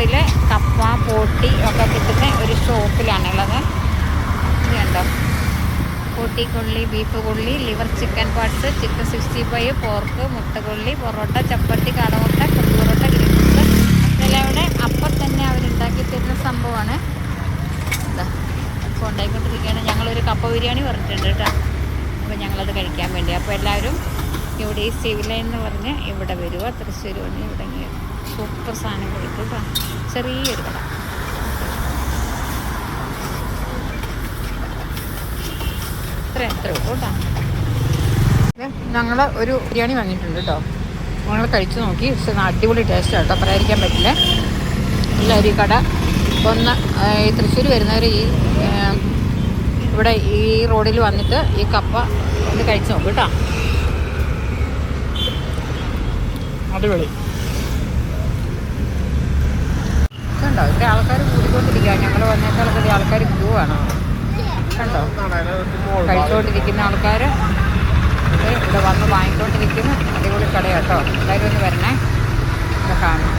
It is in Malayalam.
റോഡിൽ കപ്പ പോട്ടി ഒക്കെ കിട്ടുന്ന ഒരു ഷോപ്പിലാണുള്ളത്. ഇത് കണ്ടോ, പോട്ടി കൊള്ളി, ബീഫ് കൊള്ളി, liver chicken parts, chicken 65, pork, മുട്ടകൊള്ളി, പൊറോട്ട, ചപ്പാത്തി, കാടമുട്ട, കുമ്പ് പൊറോട്ട, ഗ്രിൽസ്, ഇതെല്ലാം ഇവിടെ അപ്പം തന്നെ അവരുണ്ടാക്കി തരുന്ന സംഭവമാണ്. എന്താ ഇപ്പോൾ ഉണ്ടാക്കിക്കൊണ്ടിരിക്കുകയാണ്. ഞങ്ങളൊരു കപ്പ ബിരിയാണി പറഞ്ഞിട്ടുണ്ട് കേട്ടോ. അപ്പോൾ ഞങ്ങളത് കഴിക്കാൻ വേണ്ടി. അപ്പോൾ എല്ലാവരും ഇവിടെ ഈ സിവിൽ ലൈൻ എന്ന് പറഞ്ഞ് ഇവിടെ വരിക. തൃശ്ശൂർ വന്ന് ഇവിടെ സൂപ്പർ സാധനം കൊടുക്കും കേട്ടോ. ചെറിയൊരു കട. എത്ര കേട്ടോ. ഞങ്ങൾ ഒരു ബിരിയാണി വാങ്ങിയിട്ടുണ്ട് കേട്ടോ. ഞങ്ങൾ കഴിച്ചു നോക്കി. പക്ഷെ അടിപൊളി ടേസ്റ്റാണ് കേട്ടോ, പറയാതിരിക്കാൻ പറ്റില്ല. എല്ലാവരും ഈ കട ഒന്ന് ഈ തൃശ്ശൂർ വരുന്നവർ ഇവിടെ ഈ റോഡിൽ വന്നിട്ട് ഈ കപ്പ ഒന്ന് കഴിച്ചു നോക്കും കേട്ടോ. അടിപൊളി കണ്ടോ. ഇവിടെ ആൾക്കാർ കൂടിക്കൊണ്ടിരിക്കുക. ഞങ്ങൾ വന്നേക്കാളൊക്കെ ആൾക്കാർ ക്യൂ ആണ് കണ്ടോ. കഴിച്ചുകൊണ്ടിരിക്കുന്ന ആൾക്കാർ ഇവിടെ വന്ന് വാങ്ങിക്കൊണ്ടിരിക്കുന്നു. അടിപൊളി കടയാട്ടോ. എല്ലാവരും ഒന്ന് വരണേ, ഇവിടെ കാണും.